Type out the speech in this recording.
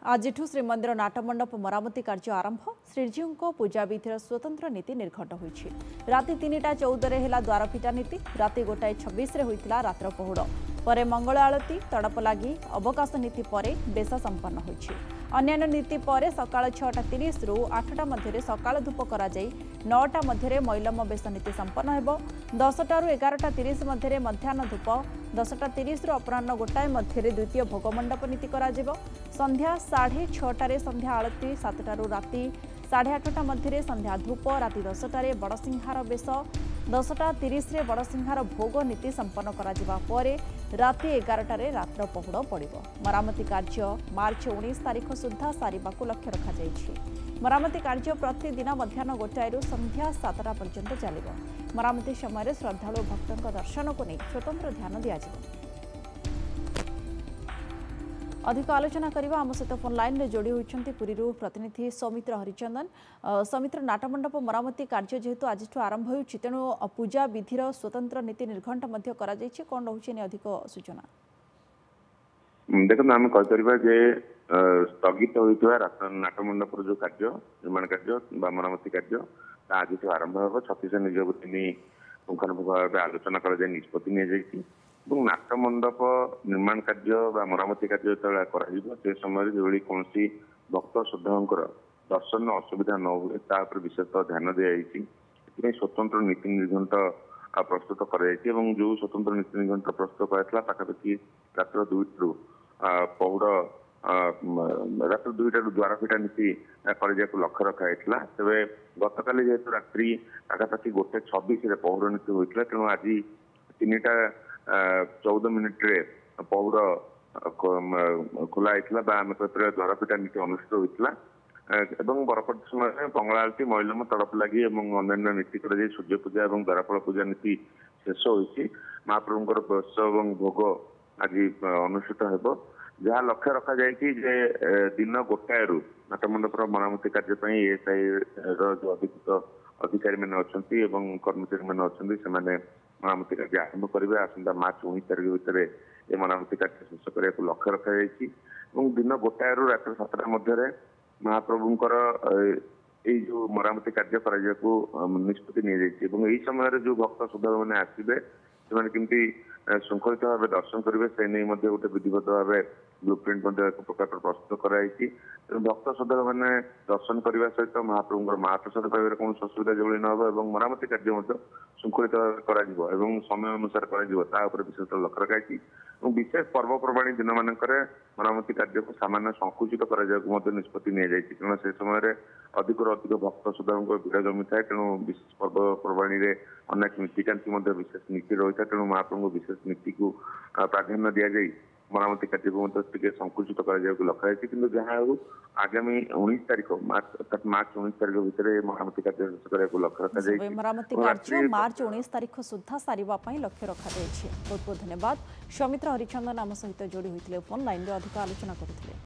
आजिठु श्रीमंदिर नाटमंडप मरामती कार्य आरंभ। श्रीजीव को पूजा विधिर स्वतंत्र नीति निर्घट होइछि। राति 3:14 हेला द्वारफिटा नीति। राति 1:26 होइतिला रात्र पहुड़ परे मंगल आलती तड़प लगी अवकाश नीति परे बेश संपन्न होइछि। अन्यान्य नीति परे सकाळ 6:30 रु 8टा मध्य सकाळ धूप करा जाई 9टा मध्य मैलम बेश नीति संपन्न हेबो। 10टा रु 11:30 मध्य मध्याह्न धूप 10:30 रु अपराह्न 1टाए मध्य द्वितीय भोगमंडप नीति करा जिवो। संध्या 6:30 संध्या आलती 7टा रु राति 8:30 मध्य संध्या धूप राति 10टारे बड़सिंहार बेश 10:30 बड़सिंहार भोग नीति संपन्न करा जिबा परे राति 11टारे रात्र पहुड़ पड़िबो। मरामती कार्य मार्च 19 तारिख सुद्धा सारिबाकू लक्ष्य रखा जायछि। मरामती कार्य प्रतिदिन मध्याह्न 1टाए रु संध्या 7टा पर्यंत चलिबो। मरामती समय श्रद्धालु भक्तों दर्शन को नहीं स्वतंत्र ध्यान दिया जिवो। अधिक आलोचना करबा आम सहित फोन लाइन रे जोड़ी होइछन्ती पुरीरू प्रतिनिधि सौमित्र हरिचंदन। सौमित्र, नाटमंडप मरामती कार्य जेहेतु आज आरंभ होइछि तेणु पूजा विधिर स्वतंत्र नीति निर्घंट मध्य करा जायछि, कोन रहउछि ने अधिक सूचना? देखो आम कहिपरिबा जे स्थगित होइतबा नाटमंडप जो कार्य निर्माण कार्य बा मरामती कार्य आज आरंभ होब। छत्तीस निजोग तीन पुंखानुपुंख आलोचना करा जाय निष्पत्ति निया जायछि। नाटमंडप निर्माण कार्य मरामती कार्य जो समय जो कौन भक्त श्रद्धा दर्शन असुविधा न हुए विशेष ध्यान दिखाई स्वतंत्र नीति निर्घंट प्रस्तुत कर जो स्वतंत्र नीति निर्घंट प्रस्तुत कराइला पाखापाखि रात्र 2 पहुड़ रात्र 2टारू द्वारफिटा नीति कर लक्ष्य रखाई तेरे गतकाली जेहेतु रात्रि पाखापाखि 1:26 पहुड़ नीति होता तेणु आज 3:14 मिनिट्रे पहुड़ खोला द्वारफिटा नीति अनुष्ठित होता बरपटी समय मंगला आलती मैलम तड़प लगी अन्य नीति कर सूर्य पूजा और द्वारपाल पूजा नीति शेष होती। महाप्रभुंर बेश और भोग आज अनुष्ठित हो जहाँ लक्ष्य रखा जाए कि दिन 1टाए रु नाटमंडपर मरामती कार्य एएसआई जो अधिकृत अधिकारी मैंने अच्छा कर्मचारी मैंने अच्छा मरामती कार्य आरंभ करेंगे। आसंता मार्च 19 तारिख भितर ये मरामती कार्य शेष करने को लक्ष्य रखा जाए। दिन 1टाए रु रात 7टा मध्य महाप्रभुंर जो मरामती कार्य निष्पत्ति नि समय जो भक्त श्रद्धा मैंने आसवे से श्रृंखलित भाव दर्शन करेंगे से नहीं गोटे विधिवत भाव ब्लूप्रिंट एक प्रकार प्रस्तुत कराई। भक्त श्रद्धा मैंने दर्शन करने सहित महाप्रभुंर महाप्रसाद पाइबार कौन असुविधा जो न हो मरामती कार्य श्रृंखलित भाव समय अनुसार कर विशेष लक्ष्य रखाई। विशेष पर्वपर्वाणी दिन मानक मरामती कार्य को सामान्य संकुचित कर निष्पत्ति नि से समय अधिक अधिक भक्त श्रद्धा भिड़ जमी थाए तेणु विशेष पर्वपर्वाणी अनेक नीतिकांति विशेष नीति रही है तेणु महाप्रभु विशेष नीति को प्राधान्य दि जाए मरामती कार्य को संकुचित कर लक्ष्य कि जहाँ आगामी 19 तारिख मार्च 19 तारिख भितर मरामती कार्य शेष करने लक्ष्य रखा जाए। मरामती कार्य मार्च 19 तारिख सुधा सारिबा लक्ष्य रखा जाए। बहुत बहुत धन्यवाद। सौमित्र हरिचंदन आम सहित जोड़ी होते फोन लाइन अधिक आलोचना करते।